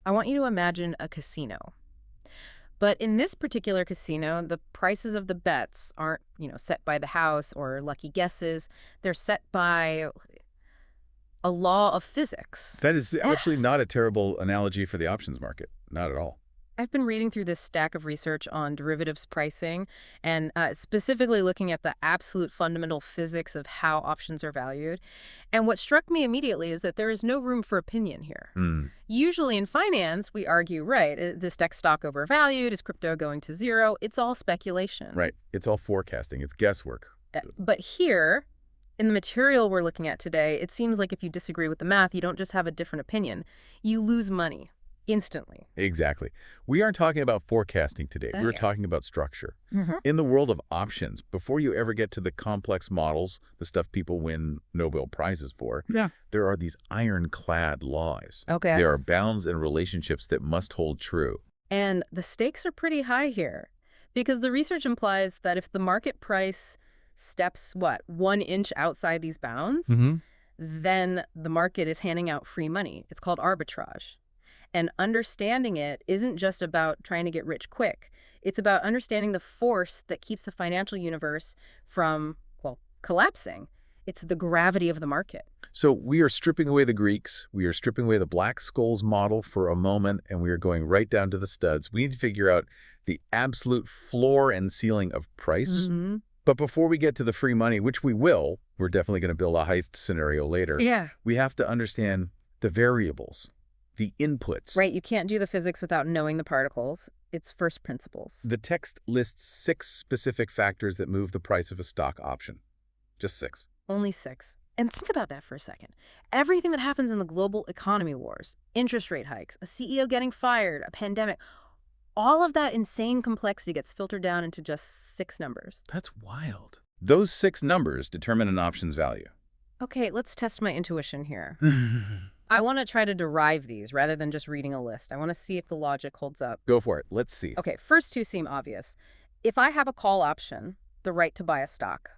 I want you to imagine a casino. But in this particular casino, the prices of the bets aren't, set by the house or lucky guesses. They're set by a law of physics. That is actually not a terrible analogy for the options market. Not at all. I've been reading through this stack of research on derivatives pricing and specifically looking at the absolute fundamental physics of how options are valued. And what struck me immediately is that there is no room for opinion here. Usually in finance, we argue, right, this tech stock overvalued, is crypto going to zero? It's all speculation. Right. It's all forecasting. It's guesswork. But here, in the material we're looking at today, it seems like if you disagree with the math, you don't just have a different opinion. You lose money. Instantly. Exactly. We aren't talking about forecasting today. We're talking about structure. In the world of options, before you ever get to the complex models, the stuff people win Nobel Prizes for, there are these ironclad laws. There are bounds and relationships that must hold true. And the stakes are pretty high here, because the research implies that if the market price steps, 1 inch outside these bounds, then the market is handing out free money. It's called arbitrage. And understanding it isn't just about trying to get rich quick. It's about understanding the force that keeps the financial universe from, collapsing. It's the gravity of the market. So we are stripping away the Greeks. We are stripping away the Black-Scholes model for a moment, and we are going right down to the studs. We need to figure out the absolute floor and ceiling of price. But before we get to the free money, which we will, we're definitely going to build a heist scenario later. We have to understand the variables. The inputs. Right, you can't do the physics without knowing the particles. It's first principles. The text lists 6 specific factors that move the price of a stock option. Just 6. Only 6. And think about that for a second. Everything that happens in the global economy wars, interest rate hikes, a CEO getting fired, a pandemic, all of that insane complexity gets filtered down into just 6 numbers. That's wild. Those 6 numbers determine an option's value. Okay, let's test my intuition here. I want to try to derive these rather than just reading a list. I want to see if the logic holds up. Go for it. Let's see. Okay, first 2 seem obvious. If I have a call option, the right to buy a stock,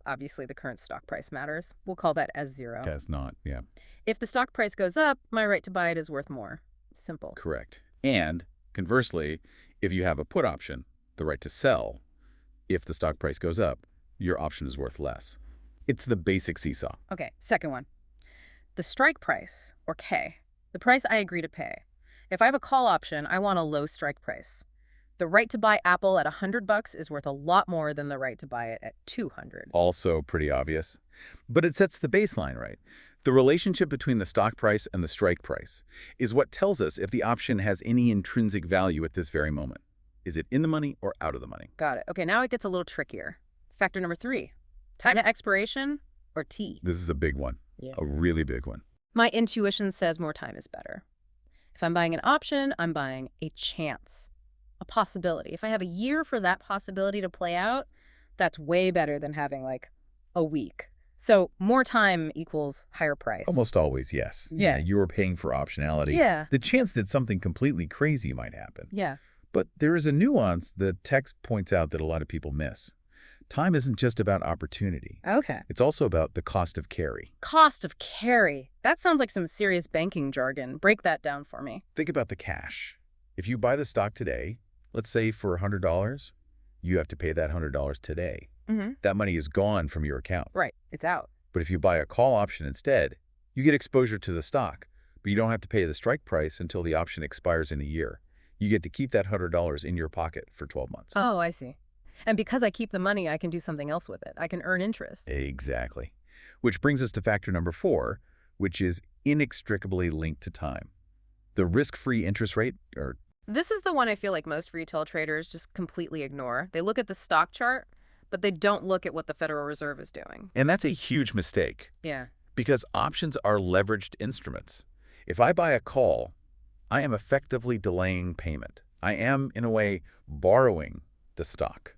obviously the current stock price matters. We'll call that as 0. That's not, If the stock price goes up, my right to buy it is worth more. Simple. Correct. And conversely, if you have a put option, the right to sell, if the stock price goes up, your option is worth less. It's the basic seesaw. Okay, second one. The strike price, or K, the price I agree to pay. If I have a call option, I want a low strike price. The right to buy Apple at $100 is worth a lot more than the right to buy it at $200. Also pretty obvious. But it sets the baseline right. The relationship between the stock price and the strike price is what tells us if the option has any intrinsic value at this very moment. Is it in the money or out of the money? Got it. Okay, now it gets a little trickier. Factor number 3, time to expiration, or T. This is a big one. A really big one. My intuition says more time is better. If I'm buying an option, I'm buying a chance, a possibility. If I have a year for that possibility to play out, that's way better than having a week. So more time equals higher price. Almost always, yes. You're paying for optionality. The chance that something completely crazy might happen. But there is a nuance the text points out that a lot of people miss. Time isn't just about opportunity. It's also about the cost of carry. Cost of carry. That sounds like some serious banking jargon. Break that down for me. Think about the cash. If you buy the stock today, let's say for $100, you have to pay that $100 today. That money is gone from your account. Right. It's out. But if you buy a call option instead, you get exposure to the stock, but you don't have to pay the strike price until the option expires in a year. You get to keep that $100 in your pocket for 12 months. Oh, I see. And because I keep the money, I can do something else with it. I can earn interest. Exactly. Which brings us to factor number 4, which is inextricably linked to time. The risk-free interest rate, or... This is the one I feel like most retail traders just completely ignore. They look at the stock chart, but they don't look at what the Federal Reserve is doing. And that's a huge mistake. Because options are leveraged instruments. If I buy a call, I am effectively delaying payment. I am, in a way, borrowing the stock.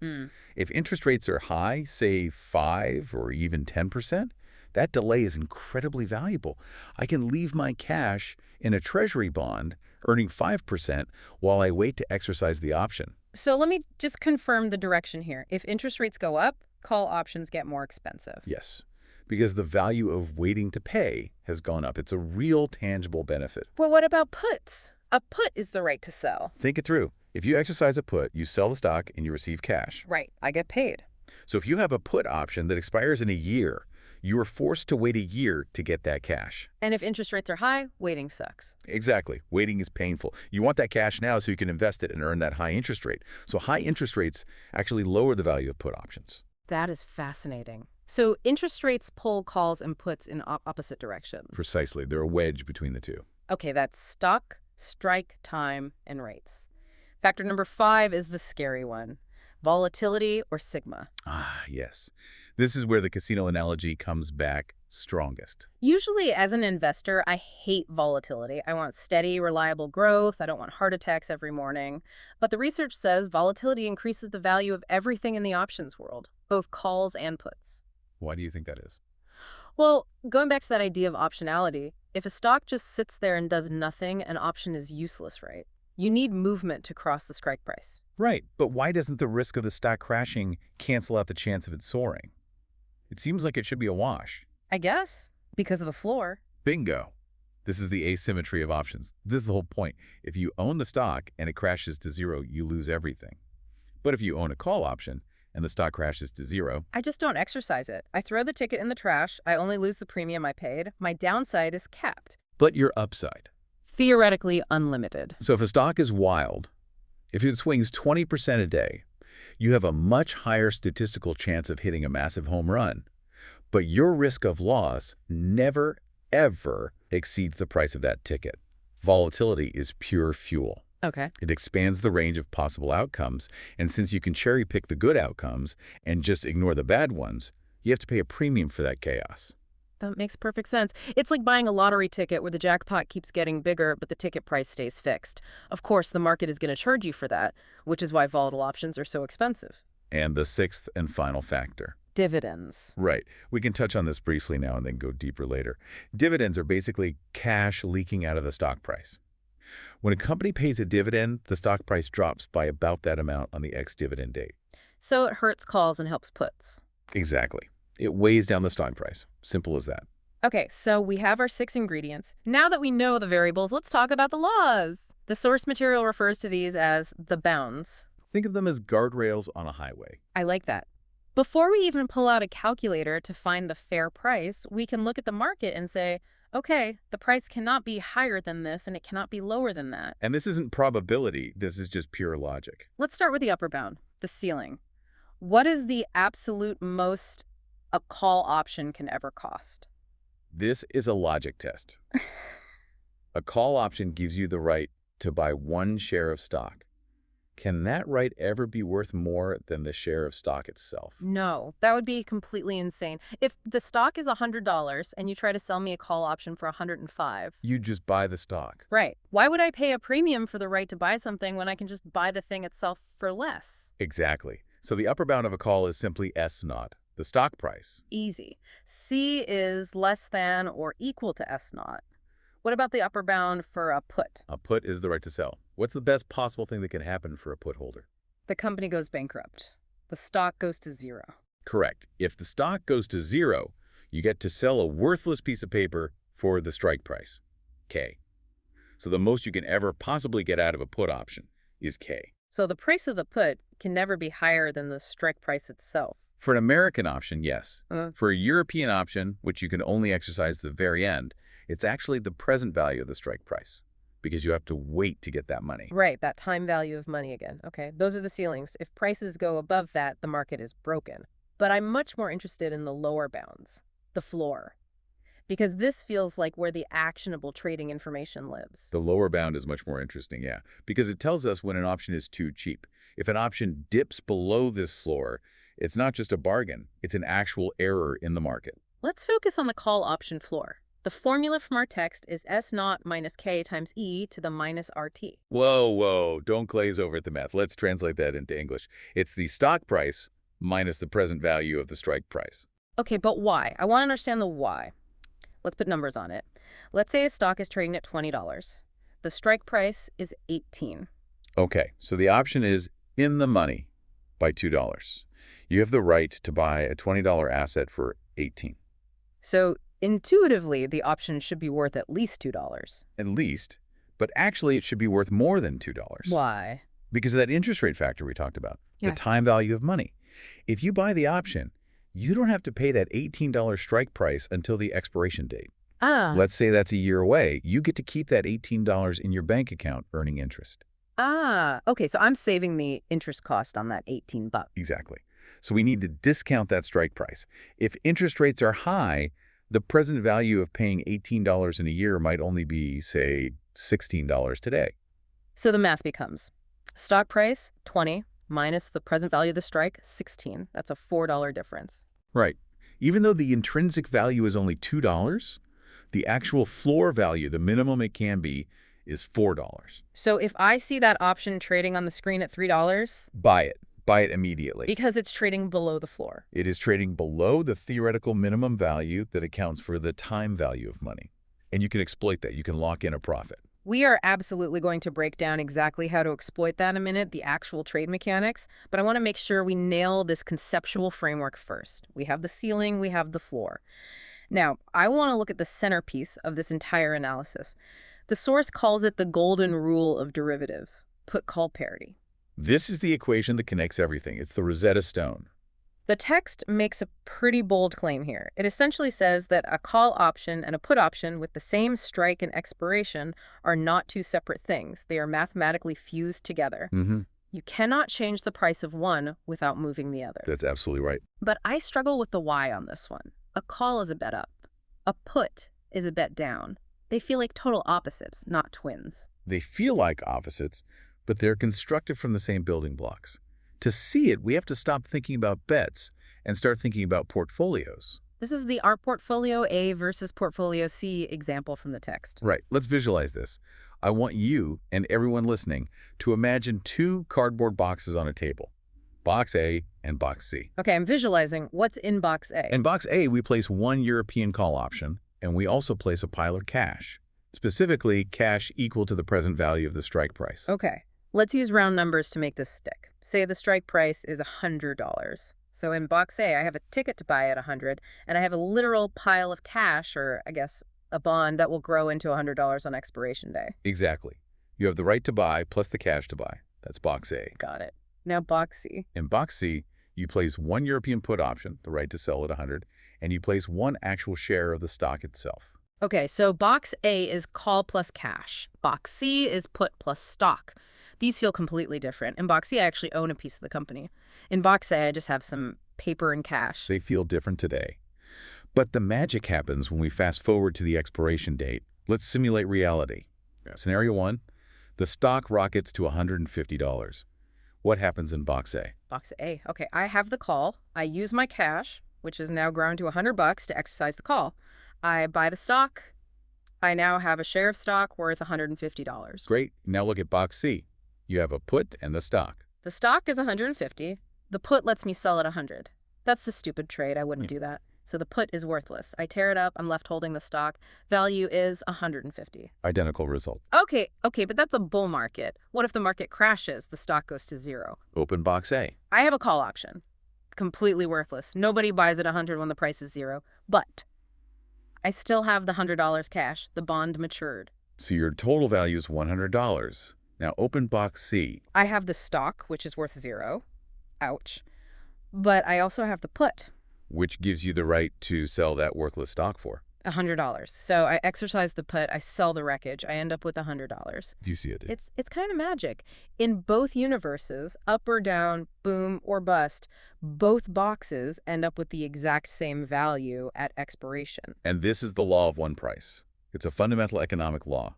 If interest rates are high, say 5 or even 10%, that delay is incredibly valuable. I can leave my cash in a treasury bond earning 5% while I wait to exercise the option. So let me just confirm the direction here. If interest rates go up, call options get more expensive. Yes, because the value of waiting to pay has gone up. It's a real tangible benefit. Well, what about puts? A put is the right to sell. Think it through. If you exercise a put, you sell the stock and you receive cash. Right. I get paid. So if you have a put option that expires in a year, you are forced to wait a year to get that cash. And if interest rates are high, waiting sucks. Exactly. Waiting is painful. You want that cash now so you can invest it and earn that high interest rate. So high interest rates actually lower the value of put options. That is fascinating. So interest rates pull calls and puts in opposite directions. Precisely. They're a wedge between the two. Okay, that's stock, strike, time, and rates. Factor number 5 is the scary one. Volatility or sigma. Ah, yes. This is where the casino analogy comes back strongest. Usually, as an investor, I hate volatility. I want steady, reliable growth. I don't want heart attacks every morning. But the research says volatility increases the value of everything in the options world, both calls and puts. Why do you think that is? Well, going back to that idea of optionality, if a stock just sits there and does nothing, an option is useless, right? You need movement to cross the strike price. Right, but why doesn't the risk of the stock crashing cancel out the chance of it soaring? It seems like it should be a wash. I guess, because of the floor. Bingo. This is the asymmetry of options. This is the whole point. If you own the stock and it crashes to zero, you lose everything. But if you own a call option and the stock crashes to zero, I just don't exercise it. I throw the ticket in the trash. I only lose the premium I paid. My downside is capped. but your upside. Theoretically unlimited. So if a stock is wild, if it swings 20% a day, you have a much higher statistical chance of hitting a massive home run. But your risk of loss never, ever exceeds the price of that ticket. Volatility is pure fuel. Okay. It expands the range of possible outcomes, and since you can cherry-pick the good outcomes and just ignore the bad ones, you have to pay a premium for that chaos. That makes perfect sense. It's like buying a lottery ticket where the jackpot keeps getting bigger, but the ticket price stays fixed. Of course, the market is going to charge you for that, which is why volatile options are so expensive. And the sixth and final factor. Dividends. Right. We can touch on this briefly now and then go deeper later. Dividends are basically cash leaking out of the stock price. When a company pays a dividend, the stock price drops by about that amount on the ex-dividend date. So it hurts calls and helps puts. Exactly. It weighs down the stock price. Simple as that. Okay, so we have our 6 ingredients. Now that we know the variables, let's talk about the laws. The source material refers to these as the bounds. Think of them as guardrails on a highway. I like that. Before we even pull out a calculator to find the fair price, we can look at the market and say, okay, the price cannot be higher than this and it cannot be lower than that. And this isn't probability. This is just pure logic. Let's start with the upper bound, the ceiling. What is the absolute most a call option can ever cost? This is a logic test. A call option gives you the right to buy 1 share of stock. Can that right ever be worth more than the share of stock itself? No, that would be completely insane. If the stock is $100 and you try to sell me a call option for $105. You just buy the stock. Right. Why would I pay a premium for the right to buy something when I can just buy the thing itself for less? Exactly. So the upper bound of a call is simply S naught, the stock price. Easy. C is less than or equal to S naught. What about the upper bound for a put? A put is the right to sell. What's the best possible thing that can happen for a put holder? The company goes bankrupt. The stock goes to zero. Correct. If the stock goes to zero, you get to sell a worthless piece of paper for the strike price, K. So the most you can ever possibly get out of a put option is K. So the price of the put can never be higher than the strike price itself. For an American option, yes. For a European option, which you can only exercise at the very end, it's actually the present value of the strike price because you have to wait to get that money. Right, that time value of money again. Okay, those are the ceilings. If prices go above that, the market is broken. But I'm much more interested in the lower bounds, the floor, because this feels like where the actionable trading information lives. The lower bound is much more interesting, yeah, because it tells us when an option is too cheap. If an option dips below this floor, it's not just a bargain, it's an actual error in the market. Let's focus on the call option floor. The formula from our text is S naught minus K times E to the minus RT. Whoa, don't glaze over at the math. Let's translate that into English. It's the stock price minus the present value of the strike price. Okay, but why? I want to understand the why. Let's put numbers on it. Let's say a stock is trading at $20. The strike price is $18. Okay, so the option is in the money by $2. You have the right to buy a $20 asset for $18. So intuitively, the option should be worth at least $2. At least, But actually, it should be worth more than $2. Why? Because of that interest rate factor we talked about, Yeah. the time value of money. If you buy the option, you don't have to pay that $18 strike price until the expiration date. Let's say that's a year away. You get to keep that $18 in your bank account earning interest. Okay, so I'm saving the interest cost on that $18. Exactly. So we need to discount that strike price. If interest rates are high, the present value of paying $18 in a year might only be, say, $16 today. So the math becomes stock price, 20, minus the present value of the strike, 16. That's a $4 difference. Right. Even though the intrinsic value is only $2, the actual floor value, the minimum it can be, is $4. So if I see that option trading on the screen at $3... Buy it. Buy it immediately. Because it's trading below the floor. It is trading below the theoretical minimum value that accounts for the time value of money. And you can exploit that. You can lock in a profit. We are absolutely going to break down exactly how to exploit that in a minute, the actual trade mechanics, but I want to make sure we nail this conceptual framework first. We have the ceiling, we have the floor. Now, I want to look at the centerpiece of this entire analysis. The source calls it the golden rule of derivatives, put-call parity. This is the equation that connects everything. It's the Rosetta Stone. The text makes a pretty bold claim here. It essentially says that a call option and a put option with the same strike and expiration are not two separate things. They are mathematically fused together. You cannot change the price of one without moving the other. That's absolutely right. But I struggle with the why on this one. A call is a bet up. A put is a bet down. They feel like total opposites, not twins. They feel like opposites, but they're constructed from the same building blocks. To see it, we have to stop thinking about bets and start thinking about portfolios. This is the our portfolio A versus portfolio C example from the text. Right. Let's visualize this. I want you and everyone listening to imagine two cardboard boxes on a table, box A and box C. Okay, I'm visualizing what's in box A. In box A, we place one European call option, and we also place a pile of cash, specifically cash equal to the present value of the strike price. Okay. Let's use round numbers to make this stick. Say the strike price is $100. So in box A, I have a ticket to buy at $100, and I have a literal pile of cash, or I guess a bond that will grow into $100 on expiration day. Exactly. You have the right to buy plus the cash to buy. That's box A. Got it. Now box C. In box C, you place one European put option, the right to sell at 100, and you place one actual share of the stock itself. Okay, so box A is call plus cash. Box C is put plus stock. These feel completely different. In box C, I actually own a piece of the company. In box A, I just have some paper and cash. They feel different today. But the magic happens when we fast forward to the expiration date. Let's simulate reality. Scenario 1, the stock rockets to $150. What happens in box A? Box A. Okay, I have the call. I use my cash, which is now grown to $100 to exercise the call. I buy the stock. I now have a share of stock worth $150. Great. Now look at box C. You have a put and the stock. The stock is $150. The put lets me sell at $100. That's a stupid trade. I wouldn't do that. So the put is worthless. I tear it up. I'm left holding the stock. Value is $150. Identical result. Okay, but that's a bull market. What if the market crashes? The stock goes to zero. Open box A. I have a call option. Completely worthless. Nobody buys at $100 when the price is zero. But I still have the $100 cash. The bond matured. So your total value is $100. Now open box C. I have the stock, which is worth zero. Ouch. But I also have the put, which gives you the right to sell that worthless stock for $100. So I exercise the put, I sell the wreckage, I end up with $100. Do you see it? It's kind of magic. In both universes, up or down, boom or bust, both boxes end up with the exact same value at expiration. And this is the law of one price. It's a fundamental economic law.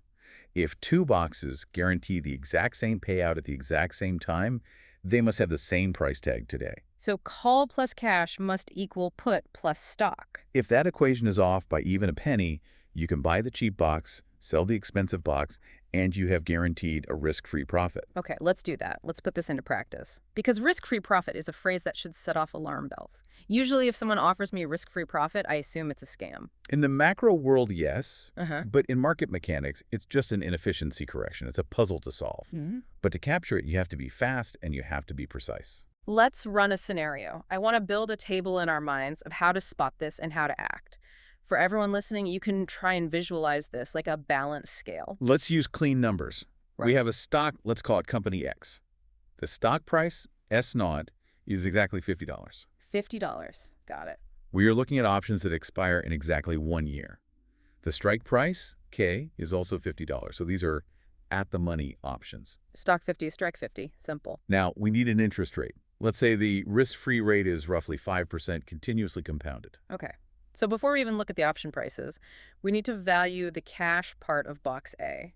If two boxes guarantee the exact same payout at the exact same time, they must have the same price tag today. So call plus cash must equal put plus stock. If that equation is off by even a penny, you can buy the cheap box, sell the expensive box, and you have guaranteed a risk-free profit. Okay, let's do that. Let's put this into practice. Because risk-free profit is a phrase that should set off alarm bells. Usually if someone offers me a risk-free profit, I assume it's a scam. In the macro world, yes. But in market mechanics, it's just an inefficiency correction. It's a puzzle to solve. But to capture it, you have to be fast and you have to be precise. Let's run a scenario. I want to build a table in our minds of how to spot this and how to act. For everyone listening, you can try and visualize this like a balance scale. Let's use clean numbers. Right. We have a stock, let's call it company X. The stock price, S0, is exactly $50. $50. Got it. We are looking at options that expire in exactly 1 year. The strike price, K, is also $50. So these are at-the-money options. Stock 50, strike 50. Simple. Now, we need an interest rate. Let's say the risk-free rate is roughly 5% continuously compounded. Okay. So before we even look at the option prices, we need to value the cash part of box A.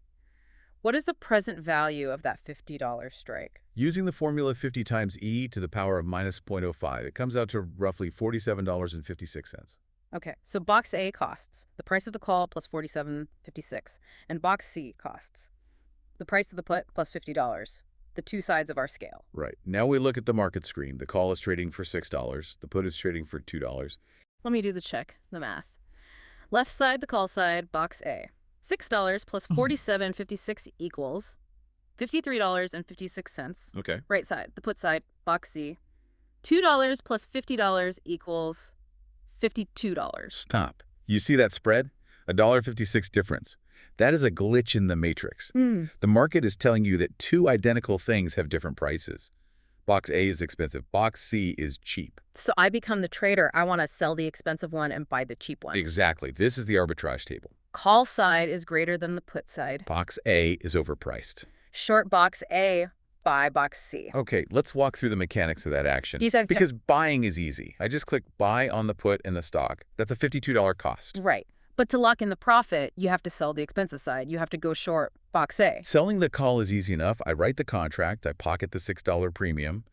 What is the present value of that $50 strike? Using the formula 50 times E to the power of minus 0.05, it comes out to roughly $47.56. Okay, so box A costs the price of the call plus $47.56, and box C costs the price of the put plus $50, the two sides of our scale. Right. Now we look at the market screen. The call is trading for $6. The put is trading for $2. Let me do the math. Left side, the call side, box A. $6 plus $47.56 equals $53.56. Okay. Right side, the put side, box C. $2 plus $50 equals $52. Stop. You see that spread? A $1.56 difference. That is a glitch in the matrix. The market is telling you that two identical things have different prices. Box A is expensive. Box C is cheap. So I become the trader. I want to sell the expensive one and buy the cheap one. Exactly. This is the arbitrage table. Call side is greater than the put side. Box A is overpriced. Short box A, buy box C. Okay, let's walk through the mechanics of that action. Because buying is easy. I just click buy on the put and the stock. That's a $52 cost. Right. But to lock in the profit, you have to sell the expensive side. You have to go short box A. Selling the call is easy enough. I write the contract. I pocket the $6 premium.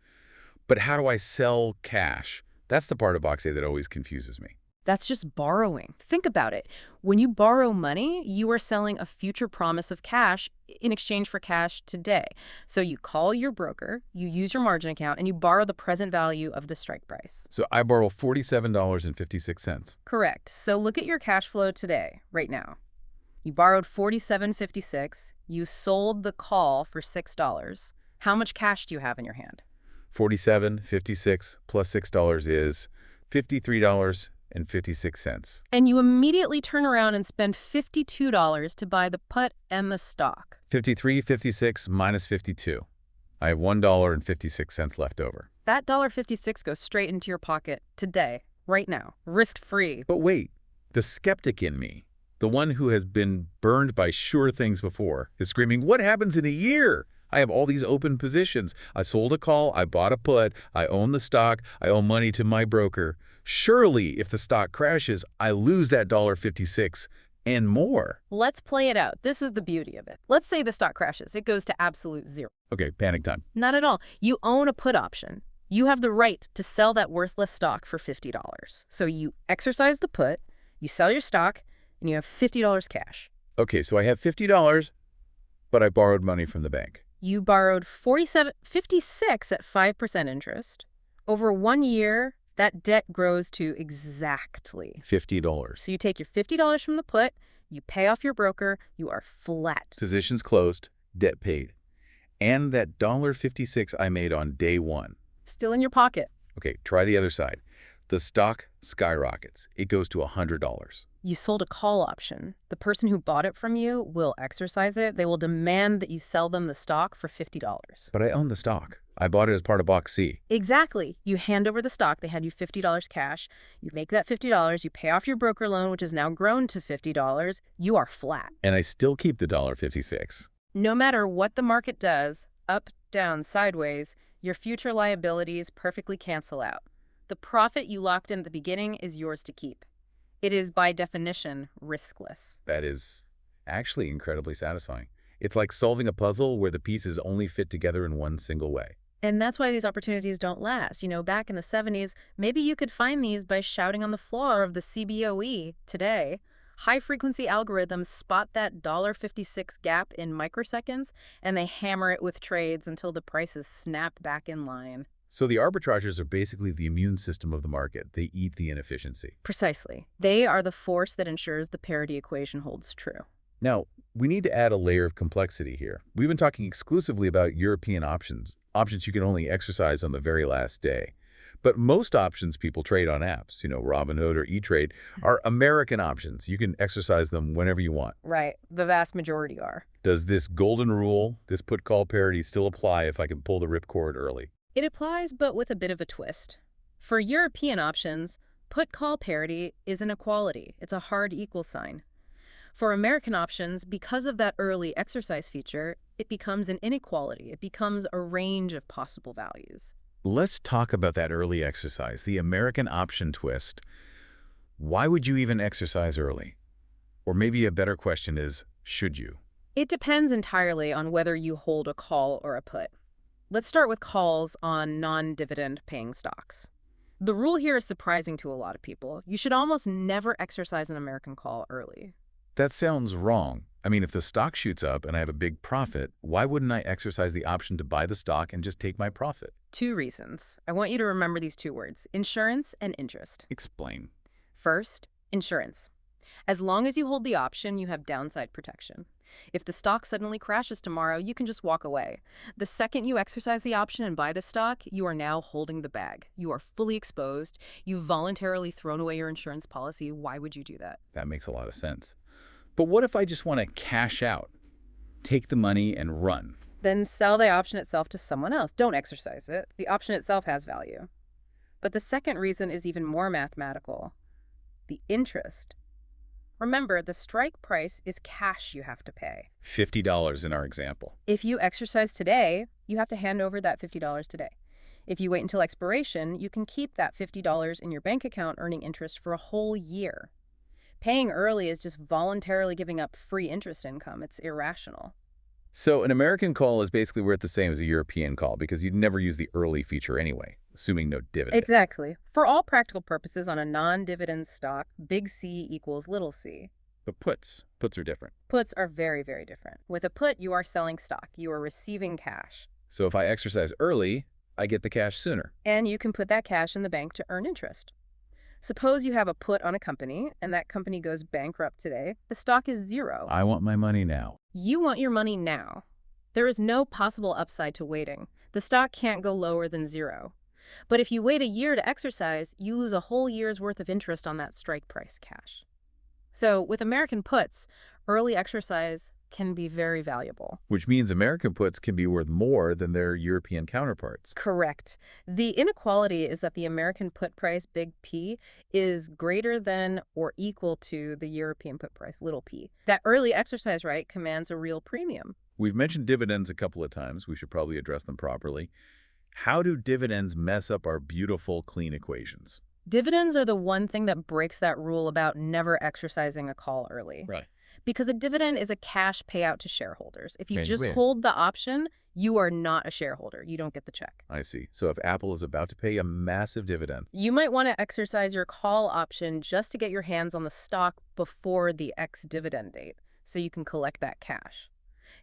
But how do I sell cash? That's the part of box A that always confuses me. That's just borrowing. Think about it. When you borrow money, you are selling a future promise of cash in exchange for cash today. So you call your broker, you use your margin account, and you borrow the present value of the strike price. So I borrow $47.56. Correct. So look at your cash flow today, right now. You borrowed $47.56. You sold the call for $6. How much cash do you have in your hand? $47.56 plus $6 is $53.56. And you immediately turn around and spend $52 to buy the put and the stock. $53.56 minus $52. I have $1.56 left over. That $1.56 goes straight into your pocket today, right now, risk-free. But wait, the skeptic in me, the one who has been burned by sure things before, is screaming, what happens in a year? I have all these open positions. I sold a call, I bought a put, I own the stock, I owe money to my broker. Surely, if the stock crashes, I lose that $1.56 and more. Let's play it out. This is the beauty of it. Let's say the stock crashes. It goes to absolute zero. Okay, panic time. Not at all. You own a put option. You have the right to sell that worthless stock for $50. So you exercise the put, you sell your stock, and you have $50 cash. Okay, so I have $50, but I borrowed money from the bank. You borrowed $47.56 at 5% interest. Over 1 year, that debt grows to exactly $50. So you take your $50 from the put, you pay off your broker, you are flat. Positions closed, debt paid. And that $1.56 I made on day one. Still in your pocket. Okay, try the other side. The stock skyrockets. It goes to $100. You sold a call option. The person who bought it from you will exercise it. They will demand that you sell them the stock for $50. But I own the stock. I bought it as part of box C. Exactly. You hand over the stock. They had you $50 cash. You make that $50. You pay off your broker loan, which has now grown to $50. You are flat. And I still keep the $1.56. No matter what the market does, up, down, sideways, your future liabilities perfectly cancel out. The profit you locked in at the beginning is yours to keep. It is, by definition, riskless. That is actually incredibly satisfying. It's like solving a puzzle where the pieces only fit together in one single way. And that's why these opportunities don't last. You know, back in the 70s, maybe you could find these by shouting on the floor of the CBOE. Today, high-frequency algorithms spot that $1.56 gap in microseconds, and they hammer it with trades until the prices snap back in line. So the arbitrageurs are basically the immune system of the market. They eat the inefficiency. Precisely. They are the force that ensures the parity equation holds true. Now, we need to add a layer of complexity here. We've been talking exclusively about European options you can only exercise on the very last day. But most options people trade on apps, Robinhood or E-Trade, are American options. You can exercise them whenever you want. Right. The vast majority are. Does this golden rule, this put-call parity, still apply if I can pull the ripcord early? It applies, but with a bit of a twist. For European options, put-call parity is an equality. It's a hard equal sign. For American options, because of that early exercise feature, it becomes an inequality. It becomes a range of possible values. Let's talk about that early exercise, the American option twist. Why would you even exercise early? Or maybe a better question is, should you? It depends entirely on whether you hold a call or a put. Let's start with calls on non-dividend paying stocks. The rule here is surprising to a lot of people. You should almost never exercise an American call early. That sounds wrong. I mean, if the stock shoots up and I have a big profit, why wouldn't I exercise the option to buy the stock and just take my profit? 2 reasons. I want you to remember these 2 words, insurance and interest. Explain. First, insurance. As long as you hold the option, you have downside protection. If the stock suddenly crashes tomorrow, you can just walk away. The second you exercise the option and buy the stock, you are now holding the bag. You are fully exposed. You've voluntarily thrown away your insurance policy. Why would you do that? That makes a lot of sense. But what if I just want to cash out, take the money and run? Then sell the option itself to someone else. Don't exercise it. The option itself has value. But the second reason is even more mathematical. The interest. Remember, the strike price is cash you have to pay. $50 in our example. If you exercise today, you have to hand over that $50 today. If you wait until expiration, you can keep that $50 in your bank account earning interest for a whole year. Paying early is just voluntarily giving up free interest income. It's irrational. So an American call is basically worth the same as a European call because you'd never use the early feature anyway, assuming no dividend. Exactly. For all practical purposes on a non-dividend stock, big C equals little c. But puts are different. Puts are very, very different. With a put, you are selling stock. You are receiving cash. So if I exercise early, I get the cash sooner. And you can put that cash in the bank to earn interest. Suppose you have a put on a company and that company goes bankrupt today. The stock is 0. I want my money now. You want your money now. There is no possible upside to waiting. The stock can't go lower than 0. But if you wait a year to exercise, you lose a whole year's worth of interest on that strike price cash. So with American puts, early exercise can be very valuable. Which means American puts can be worth more than their European counterparts. Correct. The inequality is that the American put price, big P, is greater than or equal to the European put price, little p. That early exercise right commands a real premium. We've mentioned dividends a couple of times. We should probably address them properly. How do dividends mess up our beautiful, clean equations? Dividends are the one thing that breaks that rule about never exercising a call early. Right. Because a dividend is a cash payout to shareholders. If you just wait. hold the option, you are not a shareholder. You don't get the check. I see. So if Apple is about to pay a massive dividend, you might want to exercise your call option just to get your hands on the stock before the ex-dividend date, so you can collect that cash.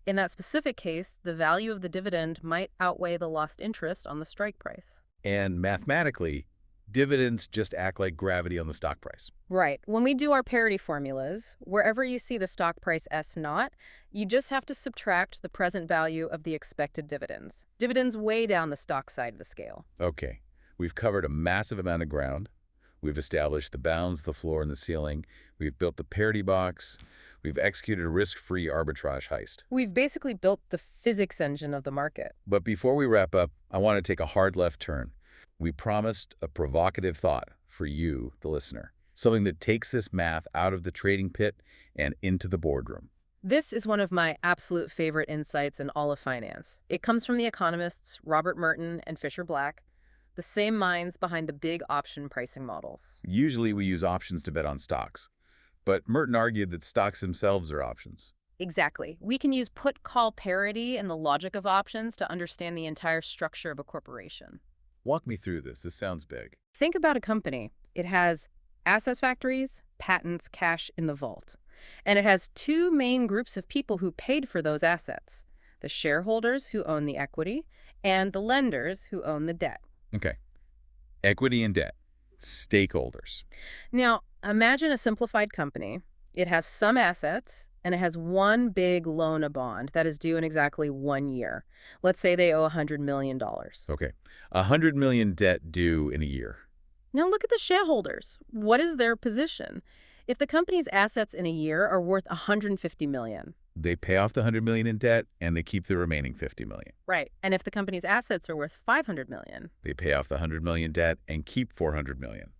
In that specific case, the value of the dividend might outweigh the lost interest on the strike price. And mathematically, dividends just act like gravity on the stock price. Right. When we do our parity formulas, wherever you see the stock price S0, you just have to subtract the present value of the expected dividends. Dividends way down the stock side of the scale. Okay. We've covered a massive amount of ground. We've established the bounds, the floor, and the ceiling. We've built the parity box. We've executed a risk-free arbitrage heist. We've basically built the physics engine of the market. But before we wrap up, I want to take a hard left turn. We promised a provocative thought for you, the listener, something that takes this math out of the trading pit and into the boardroom. This is one of my absolute favorite insights in all of finance. It comes from the economists Robert Merton and Fisher Black, the same minds behind the big option pricing models. Usually we use options to bet on stocks, but Merton argued that stocks themselves are options. Exactly. We can use put-call parity and the logic of options to understand the entire structure of a corporation. Walk me through this. This sounds big. Think about a company. It has assets factories, patents, cash in the vault. And it has 2 main groups of people who paid for those assets: the shareholders who own the equity and the lenders who own the debt. Okay. Equity and debt. Stakeholders. Now, imagine a simplified company. It has some assets and it has one big loan bond that is due in exactly 1 year. Let's say they owe $100 million. Okay. $100 million debt due in a year. Now look at the shareholders. What is their position? If the company's assets in a year are worth $150 million. They pay off the $100 million in debt, and they keep the remaining $50 million. Right. And if the company's assets are worth $500 million. They pay off the $100 million debt and keep $400 million.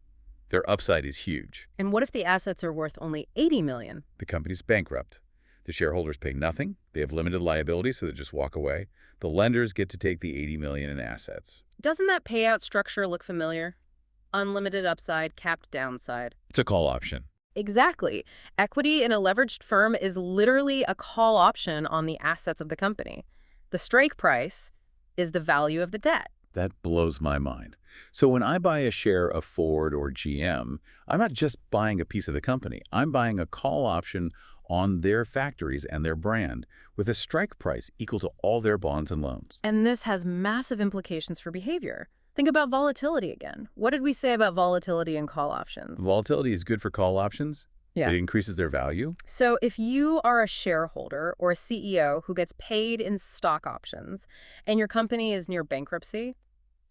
Their upside is huge. And what if the assets are worth only $80 million? The company's bankrupt. The shareholders pay nothing. They have limited liability, so they just walk away. The lenders get to take the $80 million in assets. Doesn't that payout structure look familiar? Unlimited upside, capped downside. It's a call option. Exactly. Equity in a leveraged firm is literally a call option on the assets of the company. The strike price is the value of the debt. That blows my mind. So when I buy a share of Ford or GM, I'm not just buying a piece of the company. I'm buying a call option on their factories and their brand with a strike price equal to all their bonds and loans. And this has massive implications for behavior. Think about volatility again. What did we say about volatility and call options? Volatility is good for call options. Yeah. It increases their value. So if you are a shareholder or a CEO who gets paid in stock options and your company is near bankruptcy,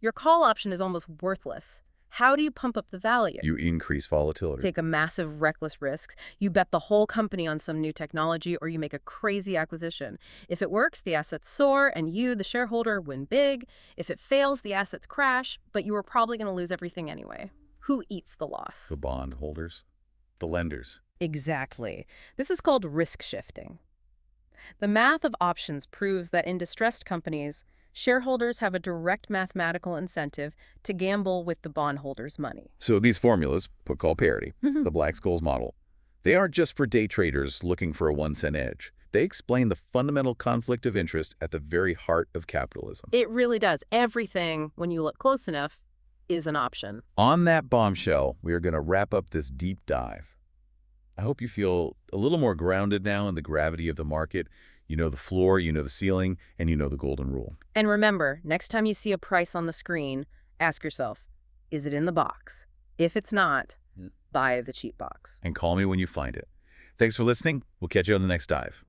your call option is almost worthless. How do you pump up the value? You increase volatility. Take a massive reckless risk. You bet the whole company on some new technology, or you make a crazy acquisition. If it works, the assets soar and you, the shareholder, win big. If it fails, the assets crash, but you are probably going to lose everything anyway. Who eats the loss? The bondholders, the lenders. Exactly. This is called risk shifting. The math of options proves that in distressed companies, shareholders have a direct mathematical incentive to gamble with the bondholders' money. So these formulas, put-call parity, the Black-Scholes model, they aren't just for day traders looking for a 1-cent edge. They explain the fundamental conflict of interest at the very heart of capitalism. It really does. Everything, when you look close enough, is an option. On that bombshell, we are going to wrap up this deep dive. I hope you feel a little more grounded now in the gravity of the market. You know the floor, you know the ceiling, and you know the golden rule. And remember, next time you see a price on the screen, ask yourself, is it in the box? If it's not, buy the cheap box. And call me when you find it. Thanks for listening. We'll catch you on the next dive.